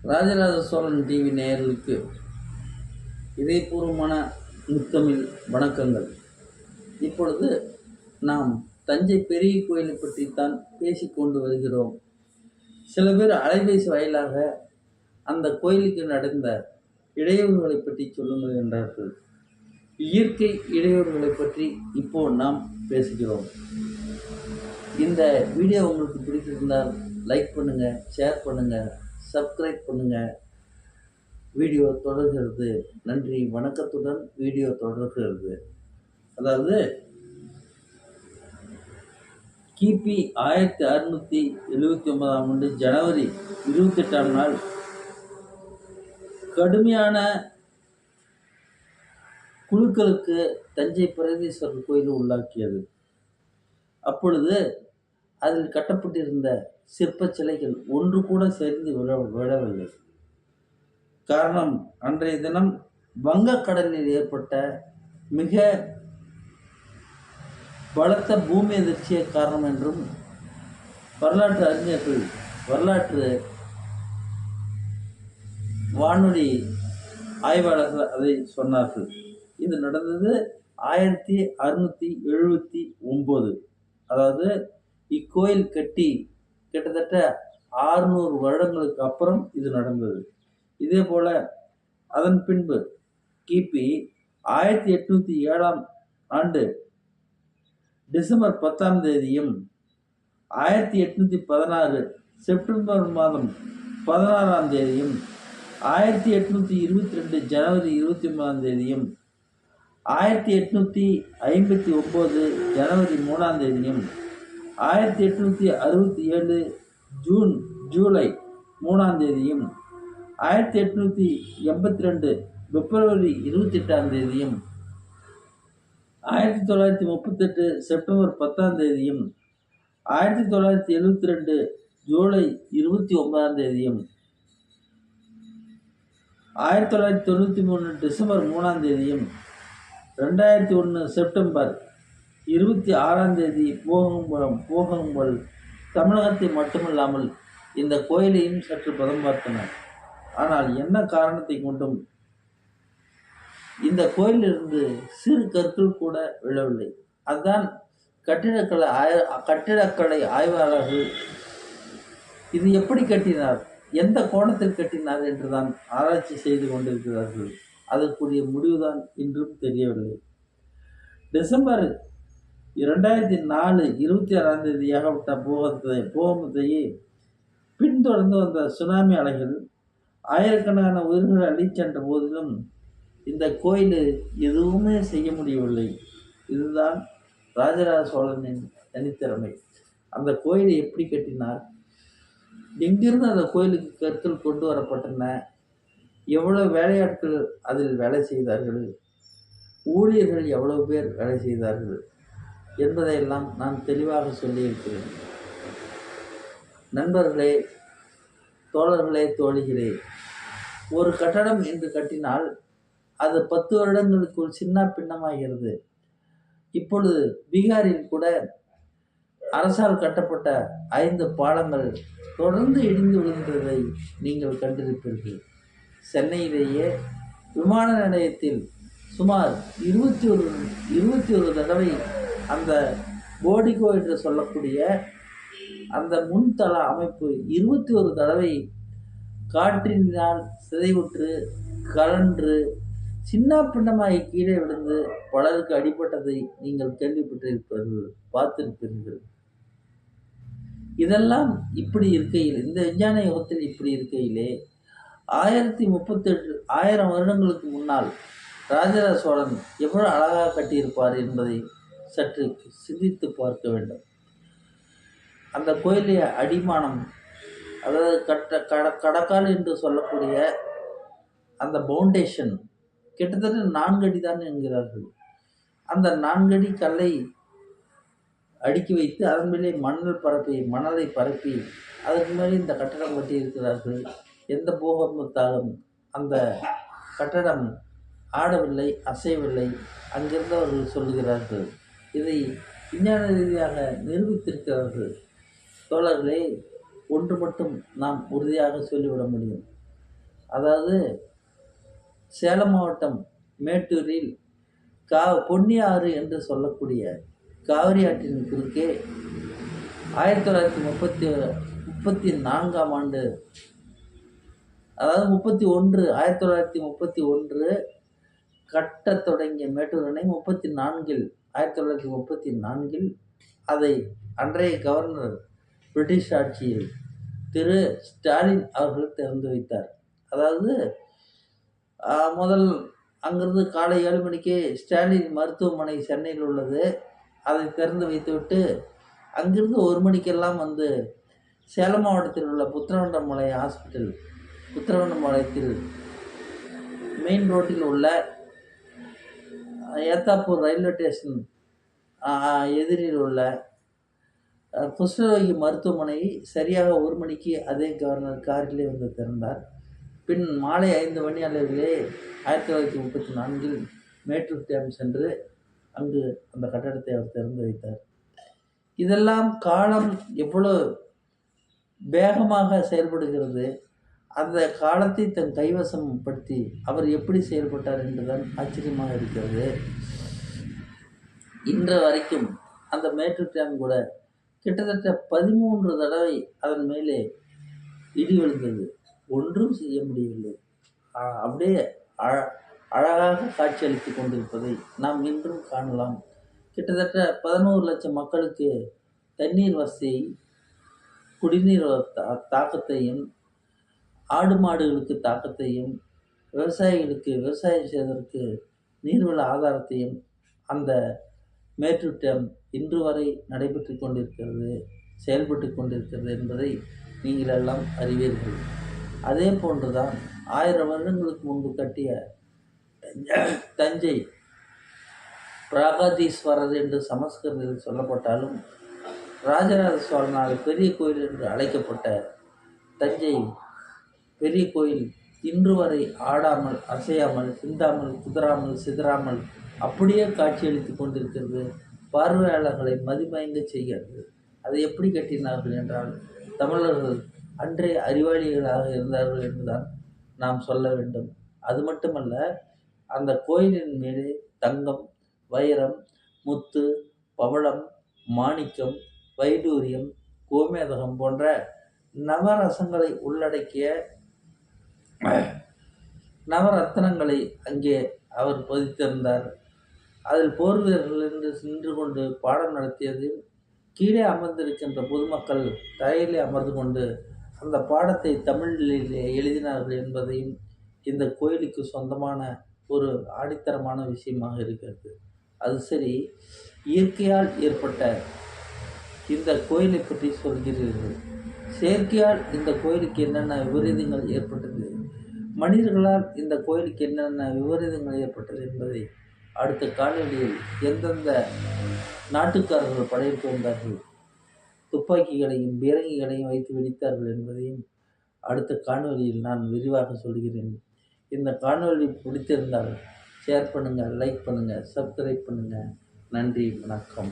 Rajaraja Cholan TV நேயர்களுக்கு இதயபூர்வமான முத்தமிழ் வணக்கங்கள். இப்பொழுது நாம் தஞ்சை பெரிய கோயிலை பற்றித்தான் பேசிக்கொண்டு வருகிறோம். சில பேர் அலைபேசி வாயிலாக அந்த கோயிலுக்கு நடந்த இடையூறுகளை பற்றி சொல்லுங்கள் என்றார்கள். இயற்கை இடையூறுகளை பற்றி இப்போ நாம் பேசுகிறோம். இந்த வீடியோ உங்களுக்கு பிடித்திருந்தால் லைக் பண்ணுங்கள், ஷேர் பண்ணுங்கள், சப்ஸ்கிரைப் பண்ணுங்கள். வீடியோ தொடர்கிறது. நன்றி வணக்கத்துடன் வீடியோ தொடர்கிறது. அதாவது கிபி 1679 ஜனவரி 28 நாள் கடுமையான குழுக்களுக்கு தஞ்சை பிரகதீஸ்வரர் கோயில் உள்ளாக்கியது. அப்பொழுது அதில் கட்டப்பட்டிருந்த சிற்ப சிலைகள் ஒன்று கூட சரிந்து விழவில்லை. காரணம், அன்றைய தினம் வங்கக்கடலில் ஏற்பட்ட மிக பலத்த பூமி அதிர்ச்சியே காரணம் என்றும் வரலாற்று அறிஞர்கள், வரலாற்று வானொலி ஆய்வாளர்கள் அதை சொன்னார்கள். இது நடந்தது 1679. அதாவது இக்கோயில் கட்டி கிட்டத்தட்ட 600 வருடங்களுக்கு அப்புறம் இது நடந்தது. இதே போல அதன் பின்பு கிபி 1807 டிசம்பர் 10 1816 செப்டம்பர் 16 1822 ஜனவரி 29 1859 ஜனவரி 3 1867 ஜூலை 3 1882 பிப்ரவரி 28 1938 செப்டம்பர் 10 1972 ஜூலை 29 1993 டிசம்பர் 3 2001 செப்டம்பர் 26 பூகம்பங்கள் தமிழகத்தை மட்டுமல்லாமல் இந்த கோயிலையும் சற்று பதம் பார்த்தன. ஆனால் என்ன காரணத்தை கொண்டும் இந்த கோயிலிருந்து சிறு கற்கள் கூட விழவில்லை. அதுதான் கட்டிடக்கலை ஆய்வாளர்கள் இது எப்படி கட்டினார், எந்த கோணத்தில் கட்டினார் என்றுதான் ஆராய்ச்சி செய்து கொண்டிருக்கிறார்கள். அதற்குரிய முடிவுதான் இன்றும் தெரியவில்லை. டிசம்பர் 2004 26 ஏகப்பட்ட பூகம்பத்தையே பின்தொடர்ந்து வந்த சுனாமி அலைகள் ஆயிரக்கணக்கான உயிர்களை அள்ளிச் சென்ற போதிலும் இந்த கோயில் எதுவுமே செய்ய முடியவில்லை. இதுதான் ராஜராஜ சோழனின் தனித்திறமை. அந்த கோயிலை எப்படி கட்டினார், எங்கிருந்து அந்த கோயிலுக்கு கற்கள் கொண்டு வரப்பட்டன, எவ்வளவு வேலையாட்கள் அதில் வேலை செய்தார்கள், ஊழியர்கள் எவ்வளவு பேர் வேலை செய்தார்கள் என்பதையெல்லாம் நான் தெளிவாக சொல்லியிருக்கிறேன். நண்பர்களே, தோழர்களே, தோழிகளே, ஒரு கட்டடம் என்று கட்டினால் அது 10 வருடங்களுக்குள் சின்ன பின்னமாகிறது. இப்பொழுது பீகாரில் கூட அரசால் கட்டப்பட்ட 5 பாலங்கள் தொடர்ந்து இடிந்து விழுந்ததை நீங்கள் கண்டிருப்பீர்கள். சென்னையிலேயே விமான நிலையத்தில் சுமார் 21 தடவை அந்த போடிகோ என்று சொல்லக்கூடிய அந்த முன்தள அமைப்பு 21 தடவை காற்றினால் சிதைவுற்று கலன்று சின்ன பின்னமாகி கீழே விழுந்து பலருக்கு அடிபட்டதை நீங்கள் கேள்விப்பட்டிருப்பீர்கள், பார்த்திருப்பீர்கள். இதெல்லாம் இப்படி இருக்கையில், இந்த விஞ்ஞான யுகத்தில் இப்படி இருக்கையிலே 1038 வருடங்களுக்கு முன்னால் ராஜராஜ சோழன் எவ்வளவு அழகாக கட்டியிருப்பார் என்பதை சற்று சிந்தித்து பார்க்க வேண்டும். அந்த கோயிலுடைய அடிமானம், அதாவது கடக்கால் என்று சொல்லக்கூடிய அந்த பவுண்டேஷன் கிட்டத்தட்ட 4 அடி தான் என்கிறார்கள். அந்த 4 அடி கல்லை அடுக்கி வைத்து அதன் மேலே மணலை பரப்பி அதற்கு மேலே இந்த கட்டடம் கட்டியிருக்கிறார்கள். எந்த பூகம்பத்தாலும் அந்த கட்டடம் ஆடவில்லை, அசையவில்லை. அங்கிருந்தவர்கள் சொல்லுகிறார்கள். இதை விஞ்ஞான ரீதியாக நிரூபித்திருக்கிறார்கள். தோழர்களே, ஒன்று மட்டும் நாம் உறுதியாக சொல்லிவிட முடியும். அதாவது சேலம் மாவட்டம் மேட்டூரில் பொன்னியாறு என்று சொல்லக்கூடிய காவிரி ஆற்றின் குறுக்கே 1934ஆம் ஆண்டு, அதாவது 1931 கட்டத் தொடங்கிய மேட்டூர் அணை 1934இல் அதை அன்றைய கவர்னர் பிரிட்டிஷ் ஆட்சியில் திரு ஸ்டாலின் அவர்கள் திறந்து வைத்தார். அதாவது முதல் அங்கிருந்து காலை 7 மணிக்கு ஸ்டாலின் மருத்துவமனை சென்னையில் உள்ளது, அதை திறந்து வைத்துவிட்டு அங்கிருந்து 1 மணிக்கெல்லாம் வந்து சேலம் மாவட்டத்தில் உள்ள புத்திரவண்டமலை ஹாஸ்பிட்டல், புத்திரவண்டமலையத்தில் மெயின் ரோட்டில் உள்ள ஏத்தாப்பூர் ரயில்வே ஸ்டேஷன் எதிரில் உள்ள குஷ்டரோகி மருத்துவமனை சரியாக 1 மணிக்கு அதே கவர்னர் காரிலே வந்து திறந்தார். பின் மாலை 5 மணி அளவிலே 1934இல் மேட்டூர் டேம் சென்று அங்கு அந்த கட்டடத்தை அவர் திறந்து வைத்தார். இதெல்லாம் காலம் எவ்வளவு வேகமாக செயல்படுகிறது, அந்த காலத்தை தன் கைவசம் படுத்தி அவர் எப்படி செயல்பட்டார் என்றுதான் ஆச்சரியமாக இருக்கிறது. இன்று வரைக்கும் அந்த மேட்டூர் டேம் கூட கிட்டத்தட்ட 13 தடவை அதன் மேலே இடி விழுந்தது, ஒன்றும் செய்ய முடியவில்லை. அப்படியே அழகாக காட்சியளித்து கொண்டிருப்பதை நாம் இன்றும் காணலாம். கிட்டத்தட்ட 11 லட்சம் மக்களுக்கு தண்ணீர் வசதியை, குடிநீர் தாக்கத்தையும், ஆடு மாடுகளுக்கு தாக்கத்தையும், விவசாயிகளுக்கு விவசாயம் செய்வதற்கு நீர்வள ஆதாரத்தையும் அந்த மேட்டூர் டேம் இன்று வரை நடைபெற்று கொண்டிருக்கிறது, செயல்பட்டு கொண்டிருக்கிறது என்பதை நீங்கள் எல்லாம் அறிவீர்கள். அதே போன்றுதான் 1000 வருடங்களுக்கு முன்பு கட்டிய தஞ்சை பிராகாதீஸ்வரர் என்று சமஸ்கிருதத்தில் சொல்லப்பட்டாலும் ராஜராஜ சோழனால் பெரிய கோயில் என்று அழைக்கப்பட்ட தஞ்சை பெரிய கோயில் இன்று வரை ஆடாமல், அசையாமல், சிந்தாமல், குதிராமல், சிதறாமல் அப்படியே காட்சியளித்து கொண்டிருக்கிறது. பார்வையாளர்களை மதிமயங்க செய்கிறது. அதை எப்படி கட்டினார்கள் என்றால் தமிழர்கள் அன்றே அறிவாளிகளாக இருந்தார்கள் என்றுதான் நாம் சொல்ல வேண்டும். அது மட்டுமல்ல, அந்த கோயிலின் மேலே தங்கம், வைரம், முத்து, பவளம், மாணிக்கம், வைடூரியம், கோமேதகம் போன்ற நவரசங்களை உள்ளடக்கிய நவரத்னங்களை அங்கே அவர் பதித்திருந்தார். அதில் போர் வீரர்கள் என்று நின்று கொண்டு பாடம் நடத்தியது, கீழே அமர்ந்திருக்கின்ற பொதுமக்கள் தரையிலே அமர்ந்து கொண்டு அந்த பாடத்தை தமிழிலே எழுதினார்கள் என்பதையும் இந்த கோயிலுக்கு சொந்தமான ஒரு ஆணித்தரமான விஷயமாக இருக்கிறது. அது சரி, இயற்கையால் ஏற்பட்ட இந்த கோயிலை பற்றி சொல்கிறீர்கள். செயற்கையால் இந்த கோயிலுக்கு என்னென்ன விபரீதங்கள் ஏற்பட்டது, மனிதர்களால் இந்த கோயிலுக்கு என்னென்ன விபரீதங்கள் ஏற்பட்டது என்பதை அடுத்த காணொலியில் எந்தெந்த நாட்டுக்காரர்கள் படையெடுத்து வந்தார்கள், துப்பாக்கிகளையும் பீரங்கிகளையும் வைத்து வெடித்தார்கள் என்பதையும் அடுத்த காணொலியில் நான் விரிவாக சொல்கிறேன். இந்த காணொலி பிடித்திருந்தால் ஷேர் பண்ணுங்கள், லைக் பண்ணுங்கள், சப்ஸ்கிரைப் பண்ணுங்கள். நன்றி, வணக்கம்.